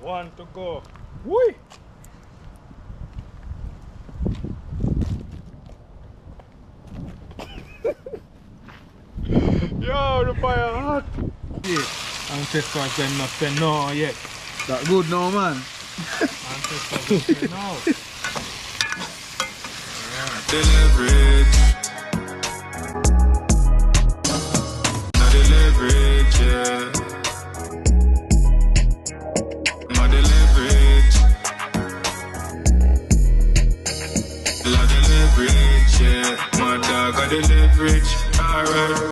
One to go. Whee! Yo, the fire hot. Yeah. Ancestors them not say no yet. That good now, man. Ancestors say no. The leverage. Not the leverage, yeah. Not the leverage. Not the leverage, yeah. My dog got the leverage. Alright.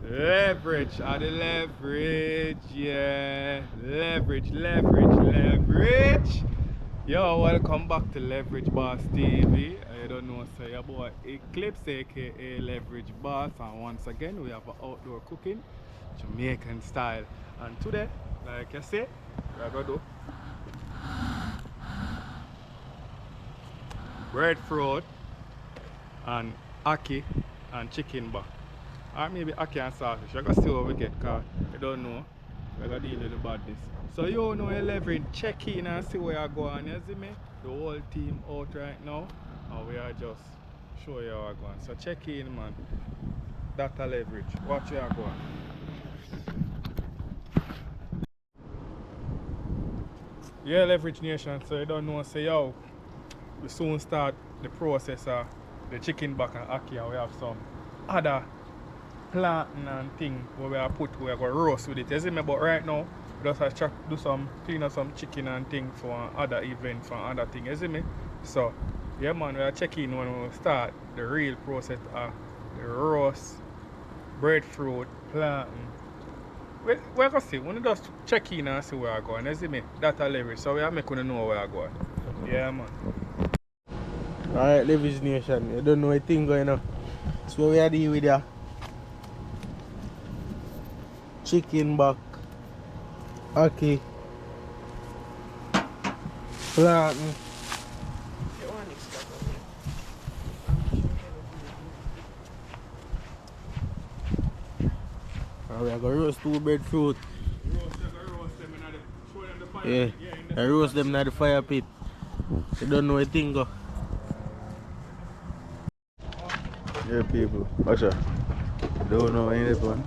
Leverage, the leverage, yeah. Leverage. Yo, welcome back to Leverage Boss TV. I don't know, say your boy Eclips, aka Leverage Boss, and once again we have outdoor cooking, Jamaican style. And today, like I say, we're gonna do breadfruit and ackee and chicken back. Or maybe ackee and sausage. You're gonna see what we get, cause you don't know. We're gonna deal with the badness. So you know you leverage, check in and see where you go on, you see me? The whole team out right now. And we are just show you how I go on. So check in, man. That's a leverage. Watch where you go on. Yeah, Leverage Nation, so you don't know, say yo, we soon start the process of the chicken back and ackee, and we have some other plantain and thing where we are put, we are going to roast with it. You see me? But right now, we just have to do some, clean up some chicken and thing for other event, for other thing. You see me? So, yeah man, we are checking when we start the real process of the roast, breadfruit, plantain. We're going to see, we just check in and see where we're going. You see me? That's a leverage, so we are making you know where we're going. Yeah man. Alright, Leverage Nation, you don't know a thing going on. So we are dealing with ya. Chicken back, ackee, plantain. And we are going to roast two breadfruit. Yeah, I roast them in the fire pit. You don't know a thing go. Yeah people, watch out. Don't know any of this one.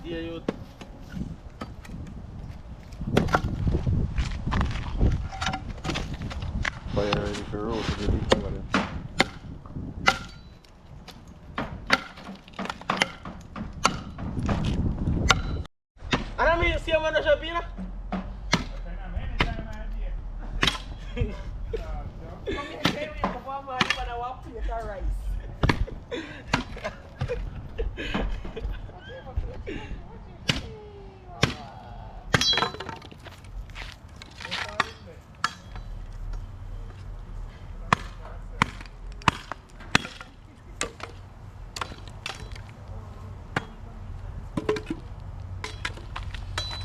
Youth. Fire ready for roast with the big over there. And I mean, see when I shop in.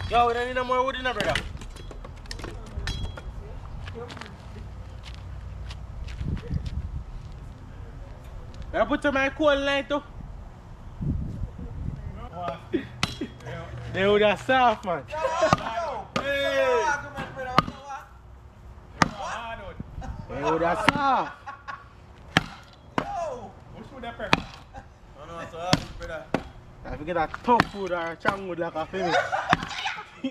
Yo, we don't need no more wood in there, brother. I put some my coal line too. They would have soft, man. Hey. They would have soft. What's with that pepper? No, so hard, brother. I forget that tough food or a chang wood like a family. Yo,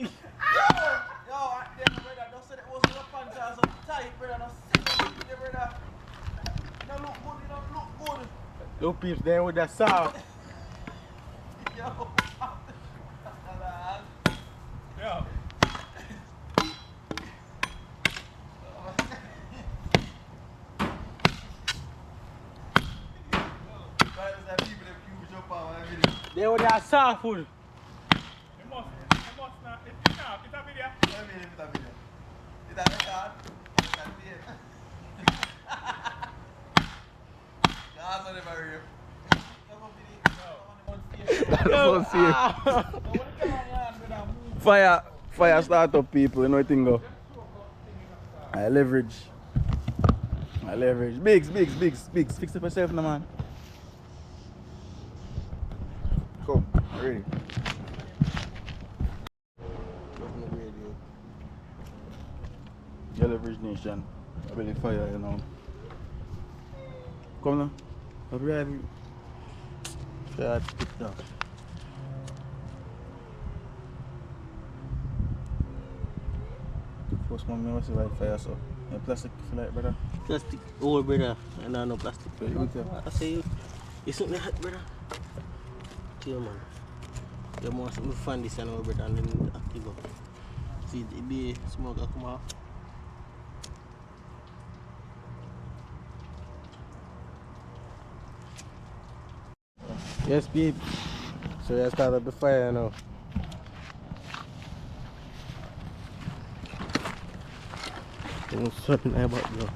brother, don't say that was your pants are so tight, brother. Don't say that, brother. You don't look good, you don't look good. Those peeps there with that soft. Yo. Yo. They would have soft food. It must not. It's a video. It's a video. It's a record. It's a video. That's not even real. Fire start up people, you know what thing go. I leverage. Bigs. Fix it for yourself now, man. Ready? Your leverage nation. I really fire, you know. Come now. I'll be right. Shut it down. First one, I was like fire, so. And plastic for that, brother. Plastic, oh brother, I know no plastic. So you tell. I say, it's not that brother. Chill man. You must find this and brother and then Ackee go. See the smoke come out. Yes, babe. So you start up the fire now. Don't sweat me about bro.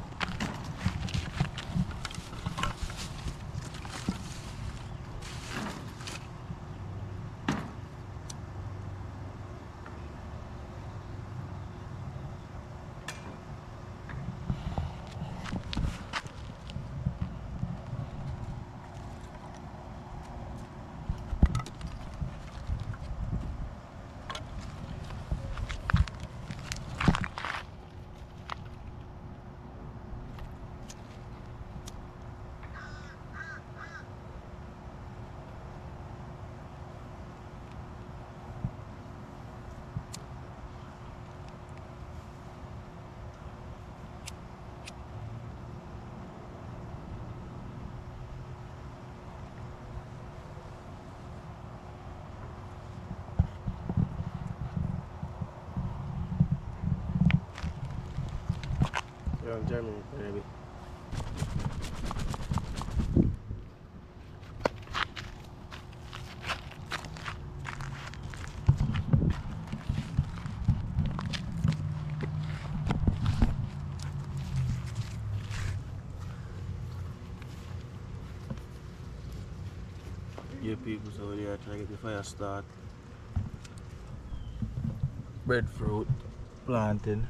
You're in Germany, baby. Yeah, people over there trying to get the fire start. Breadfruit, plantain.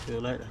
Feel like that?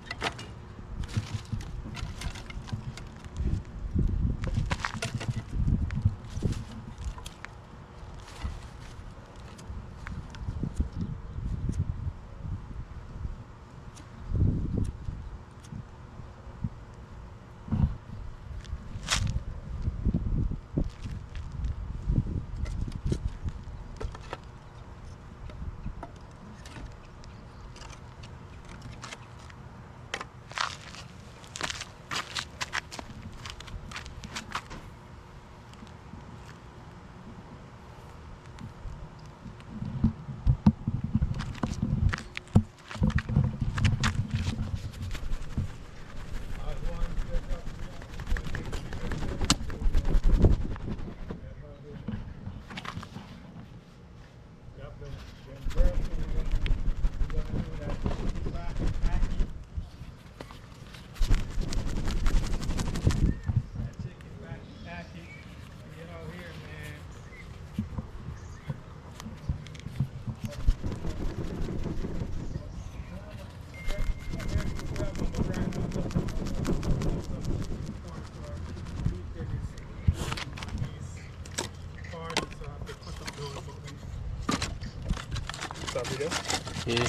Yeah.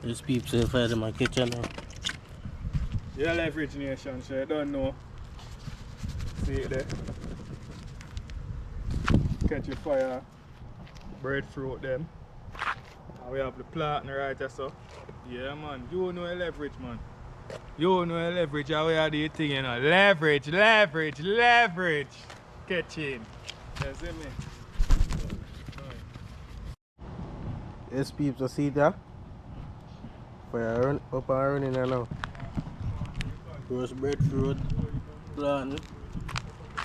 There's people inside in my kitchen now. Yeah, leverage nation, so you don't know. See it there. Catch your fire, breadfruit them. And we have the plantain right there, so. Yeah man, you know a leverage man. You know a leverage, how we are the thing, you know. Leverage, leverage, leverage. Catch in. You see me? Yes, people, see that? Fire run up and running now. Roast breadfruit, plantain.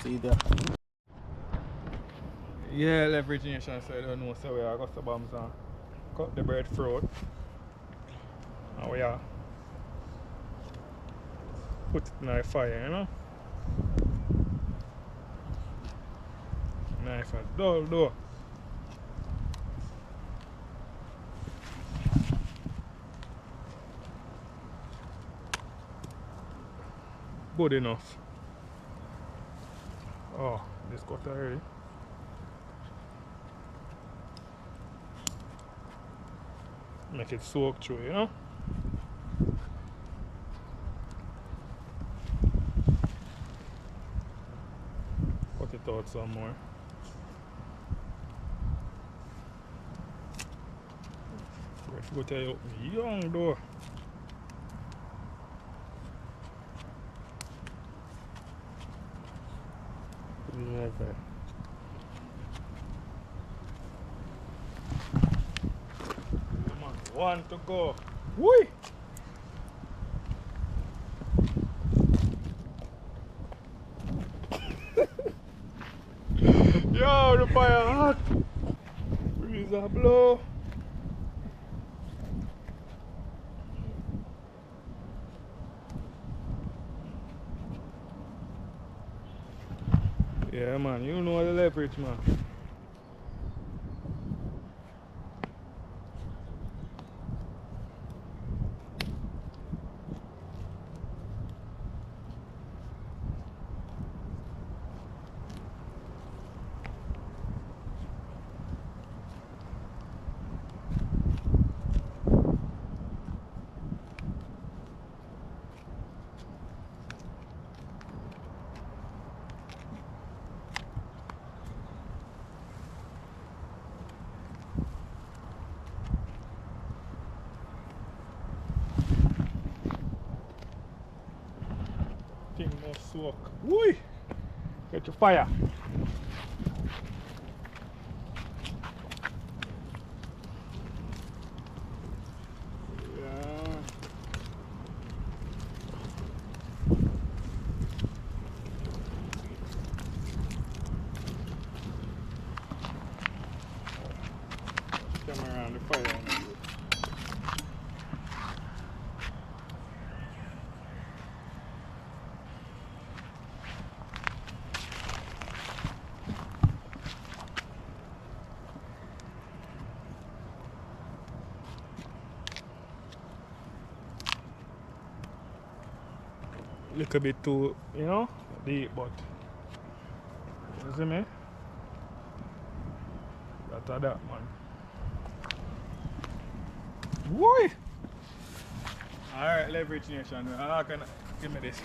See that? Yeah, leverage nation, so you don't know, so we are got the bombs and cut the breadfruit. And we are put it in the fire, you know? Knife and dull though. Good enough. Oh, this got already. Make it soak through, you know? Cut it out some more. If you go tell you, young though. Okay. Come on, one to go. Whee! Yo, the fire hot. Breeze a blow. Yeah, man, you know the leverage, man. Thing must soak. Whee! Get your fire. Yeah. Come around the fire. Look a bit too, you know, deep, but you see me? That's that, man. Why? Alright, leverage nation. I can give me this.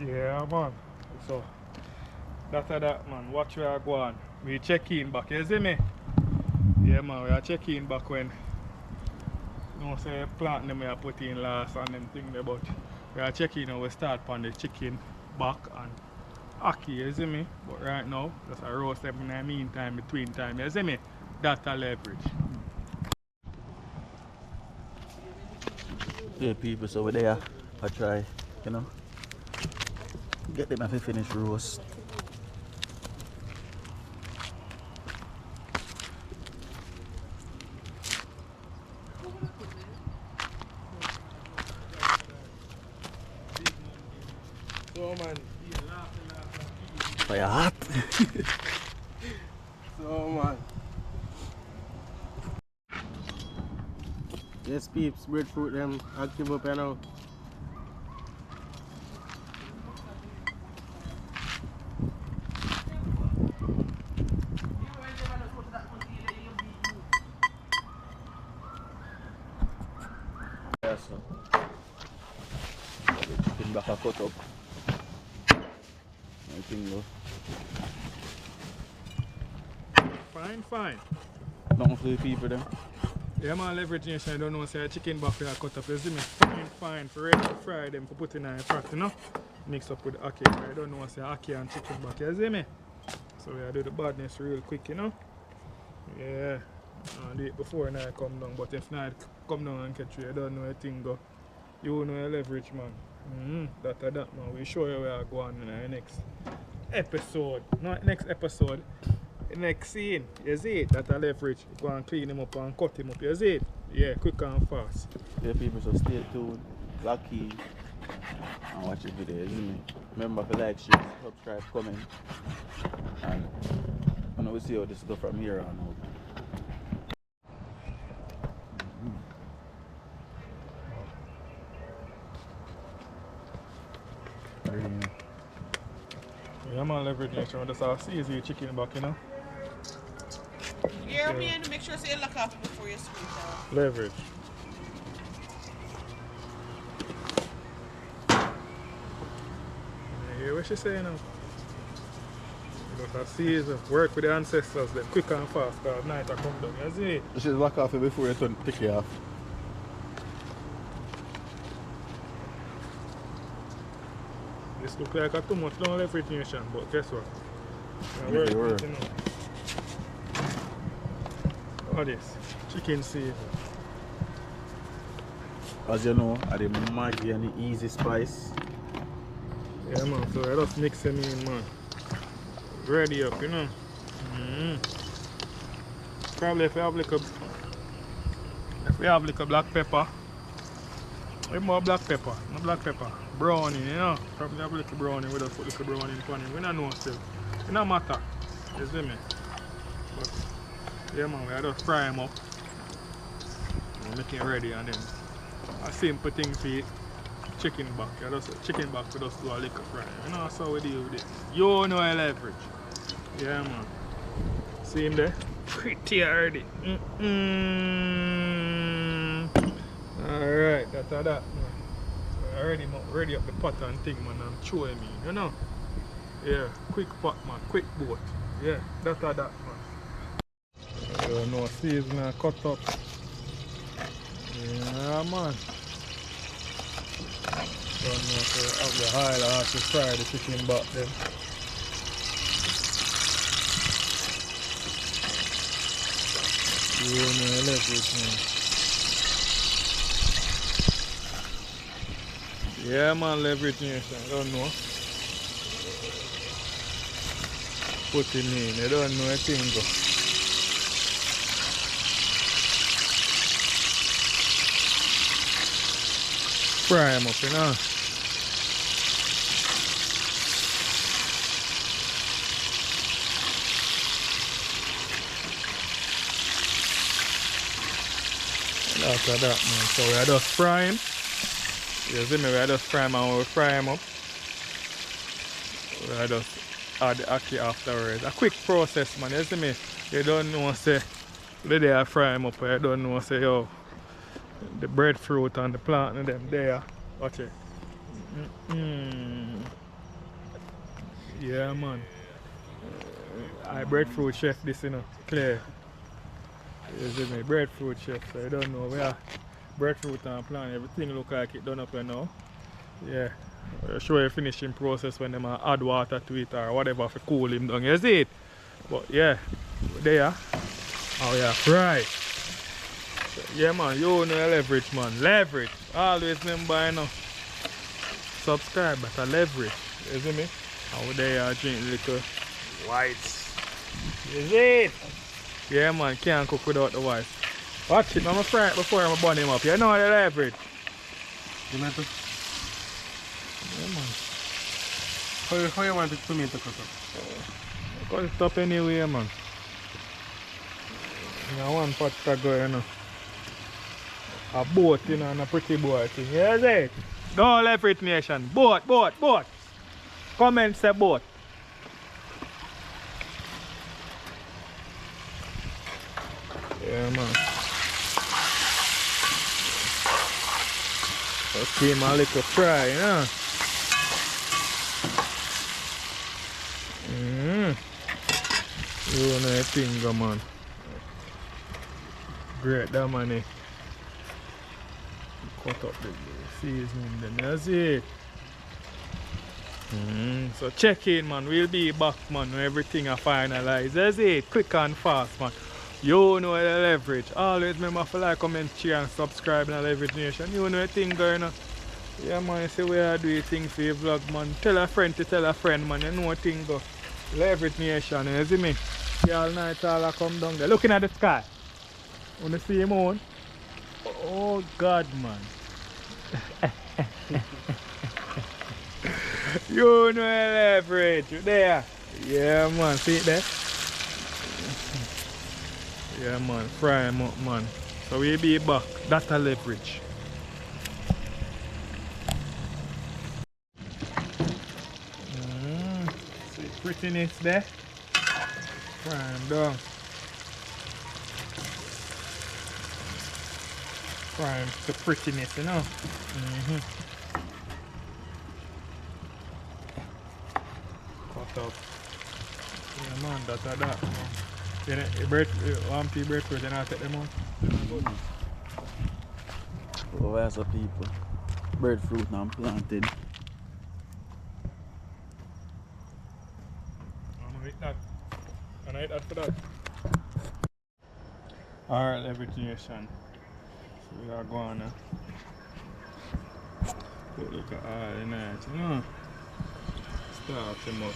Yeah, man. So, that's that, man. Watch where I go on. We check in back, you see me? Yeah, man, we are checking back when you know, say plant them we are put in last and them thing there, but we are checking now we start on the chicken back and Ackee, you see me? But right now, just a roast them in the meantime, between time, you see me? That's a leverage. Yeah, people, so we're there. I try, you know, get them to finish roast. So man, Fire hot. So man. Yes, peeps, breadfruit them active up here now. Yeah, so. Chicken back a cut up. I think though. fine, fine. Nothing for the people then. Yeah, man, leverage nation, I don't know, say a chicken back here cut up, you see me? Fine, fine, for ready to fry them, for put in a pot, you know? Mix up with Ackee. I don't know, say Ackee and chicken back, you see me? So we do the badness real quick, you know? Yeah. I do it before I come down, but if not come down and catch you, I don't know a thing go. You know your leverage, man. That, man. We show you where I go on in the next episode. Not next episode. next scene, you see it? That a leverage. Go and clean him up and cut him up, you see it? Yeah, quick and fast. Yeah, people, so stay tuned. Ackee. And watch the video, you see me? Remember to like, share, subscribe, comment. And we'll see how this go from here on out. Yeah, man, leverage nation. That's how easy chicken back, you know? Yeah, me and make sure you lock off before you squeeze out. Leverage. Yeah, what she saying now? That's easy. Work with the ancestors, then quick and fast, because night I come down. You see it? You should lock off it before you turn take it off. This look like a too much long leverage nation, but guess what? Make it work. You know. All this. Chicken season. As you know, I the Maggi and the easy spice. Yeah, man, so I just mix them in, man. Ready up, you know. Probably if we have like a black pepper. A more black pepper, no black pepper. Brownie, you know. Probably have a little brownie, we just put little brownie in front of it. We don't know still. It don't matter. You see me? But yeah, man, we just fry them up. We make it ready and then a simple thing for it. Chicken back. Chicken back we just do a little fry. You know that's how we deal with it. You know I leverage. Yeah, man. See him there? Pretty already. Alright, that's that, man. So I already ready up the pot and thing, man, and showing me, you know? Yeah, quick pot, man, quick boat. Yeah, that's that, man. You know, season and cut up. Yeah, man. So have the oil, I have to fry the chicken back then. You know, leverage, man. Yeah, man, leverage nation. I don't know. Put him in. I don't know a thing go. Fry him up, you know. After that, man. So we just fry him. You see me, we just fry him and when we fry him up, we just add the ackee afterwards. A quick process, man. You see me, you don't know say the day I fry him up, you don't know say yo the breadfruit and the plantain them there. Watch it. Yeah, man. I breadfruit chef this, you know, clear. You see me, breadfruit chef, so you don't know where breadfruit and plantain, everything look like it done up here now. Yeah. I'll show you finishing process when them add water to it or whatever to cool him down. You see it? But yeah, there. Oh yeah, right. Yeah, man, you know leverage, man. Leverage. Always remember, you know. Subscribe, but I leverage. You see me? Over there, I drink little whites. You see it? Yeah, man, can't cook without the whites. Watch it, I'm gonna fry it before I'm gonna burn him up. You know the leverage. Tomato? Yeah, man. How you want the tomato cut up? Cut it up anyway, man. You know, one pot to go, you know. A boat, you know, and a pretty boat thing. You see it? Go leverage nation. Boat, boat, boat. Comment say boat. Yeah, man. Just give him a little fry, you know. You know the thing, man. Great, that money. Cut up the seasoning, then that's it. So check in, man. We'll be back, man, when everything are finalized. That's it. Quick and fast, man. You know the leverage. Always remember to like, comment, share, and subscribe in the Leverage Nation. You know the thing going on. Yeah, man, see where I do things for your vlog, man. Tell a friend to tell a friend, man. You know what thing go. Leverage Nation, you see me? Y'all night all come down there. Looking at the sky. Wanna see him on? Oh God, man. You know leverage. You there? Yeah, man. See it there? Yeah, man. Fry him up, man. So we be back. That's a leverage. See prettiness there? Fry him down. Fry him to prettiness, you know? Cut up. Yeah, man, that's that, man. You know, one piece breadfruit, you know, take them out. Oh, where's the people? Breadfruit and plantain. I'm gonna eat that. Can I eat that for that? Alright, everything. So we are going now. Put look at all the night, you know. Start them up.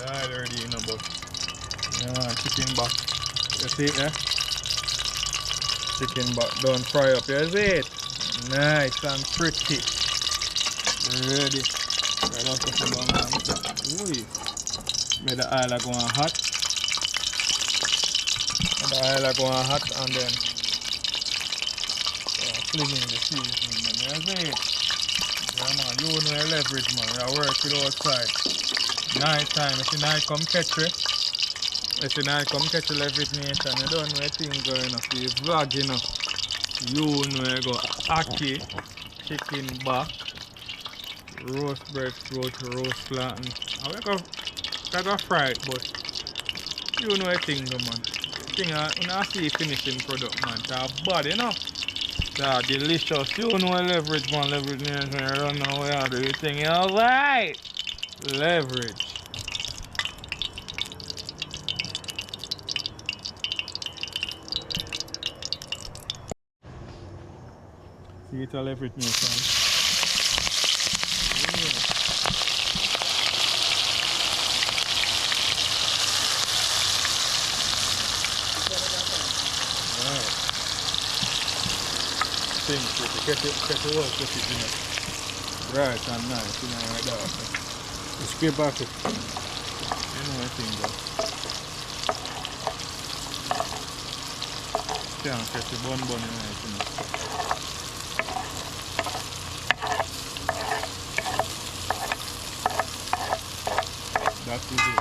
Already, you know, but yeah, chicken back. You see it there? Chicken back done fry up. You see it? Nice and pretty. Ready. Right off the bottom, man. Ooh. Made the oil go on hot. Made the oil go on hot and then flinging the seasoning. Man. You see it? Yeah, man. You know your leverage, man. You work it outside. Night time, if you night come catch it, if you night come catch a leverage nation, you don't know a thing going on. So you vlog, you know. You know you go Ackee, chicken back, roast breadfruit, roast plantain. I go fry it, but you know a thing, man. Thing you know see finishing product, man. It's bad, you know. It's delicious. You know a leverage, man. Leverage nation, you don't know how to do your thing. You're alright. Leverage. See it a leverage nation. Right. Thing pretty. Catch it well, put it in it. Right and nice, you know, right there. You scrape off it. You know what I think though. Can't catch the bun in it, you know. That is it.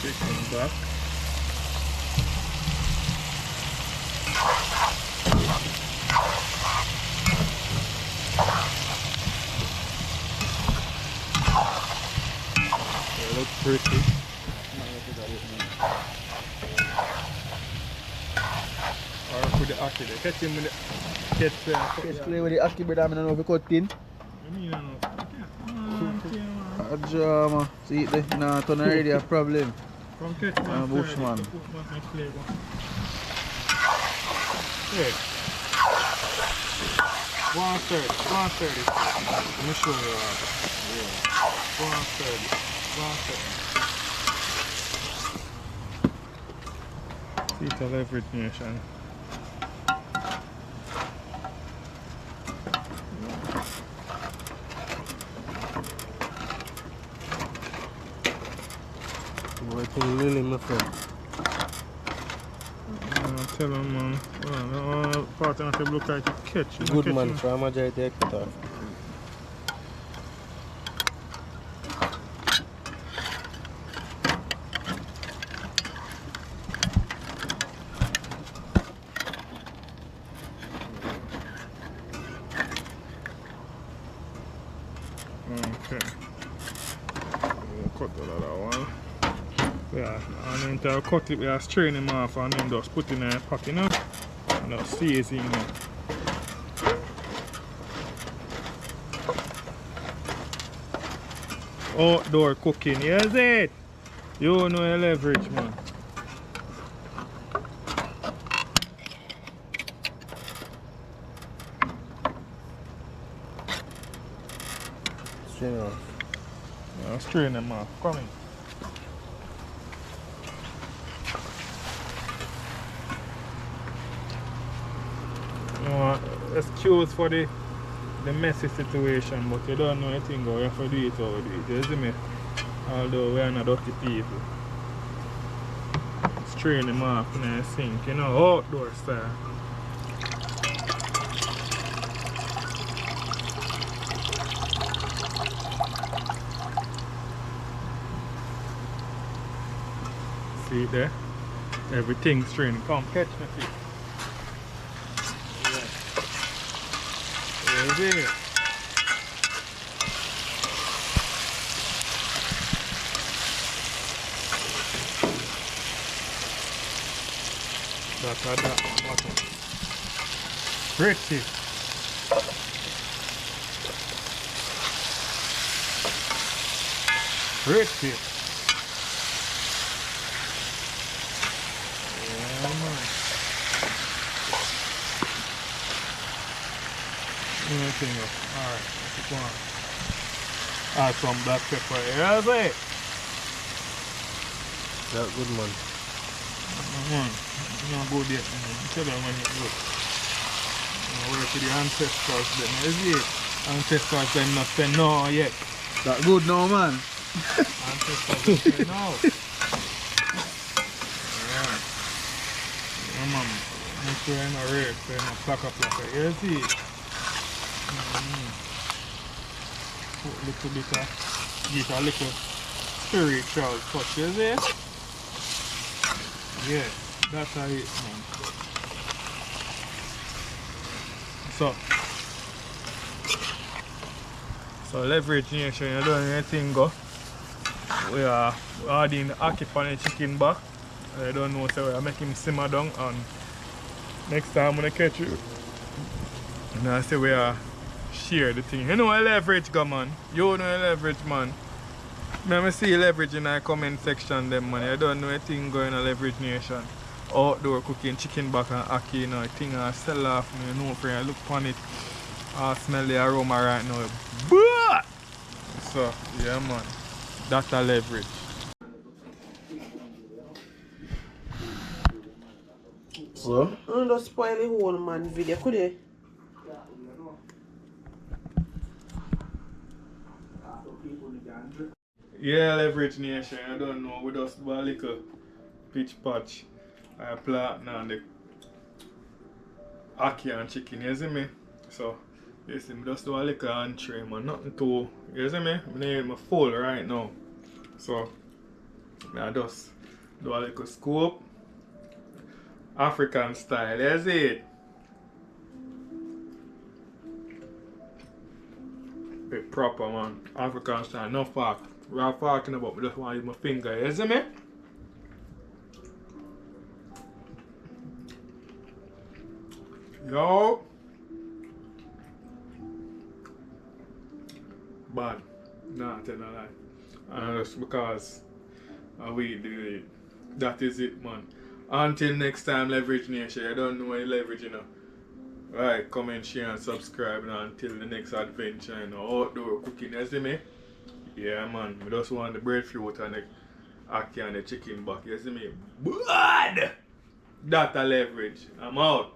Chicken back. They look pretty. Or put the Ackee there. Catch him with the Play with the Ackee, but I don't know if you cut in. Ajama. See it there? Nah, turn already a problem. From catch man. Bushman. Yeah. 130. Let me show you. Yeah. 130. See it's a leverage nation. Boy, thing really, my friend. tell them, man. Well, part of the look like a catch. You know, Good catch man, him. for a majority I cut off. Okay. We'll cut the other one. Yeah, and then to cut it, we are strain him off and then just put in a pot, you know. And just season him up. Outdoor cooking, yes it? You know your leverage, man. Strain off. Yeah, strain him off. Come in. No, excuse for the messy situation, but you don't know anything, you have to do it how we do it, you see me? Although we are not dirty people. Strain them off in the sink, you know, outdoor style. See it there? Everything strained. Come catch me fish. There's it. That's that bottom. Pretty. Pretty. Yeah, man. Anything else? Alright, let's keep on. Add some black pepper. Here's it. That good man. You know, go there. Tell them when it's good. You know, work with the ancestors then. You see it? Ancestors them not say no yet. That good now, man. Ancestors them say no. Alright. Yeah, man. Make sure you're not rare, so you're not pluck up like that. You see it? Put a little bit of, give a little spiritual touch, you see? Yeah, that's how it, man. So leverage nation, you don't anything go. We are adding Ackee on the chicken back. I don't know, so we are making him simmer down, and next time I'm gonna catch you. And I say we are share the thing. You know a leverage go, man. You know a leverage, man. Let me see leverage in the comment section them, man. I don't know anything going on leverage nation. Outdoor cooking, chicken back and Ackee, you know, I think I sell off me, you know, for you look on it. I smell the aroma right now. Bah! So, yeah, man. That's a leverage. So? I don't spoil the whole man video, could you? Yeah, leverage nation. I don't know. We just do a little pitch patch. I plant now the Ackee and chicken, you see me? So, you see me just do a little entree, man. Nothing too, you see me? I'm name my full right now. So, I just do a little scoop. African style, you see it? Be proper, man. African style, no fork. We are talking about, me just want to use my finger, you see me? Yo! Bad. Nah, tell no lie. And just because we do it. That is it, man. Until next time, Leverage Nation. I don't know any leverage, you know. Right, comment, share, and subscribe. And until the next adventure, you know, outdoor cooking, you see me? Yeah, man. We just want the breadfruit and the Ackee and the chicken back, you see me? Blood! That a leverage. I'm out.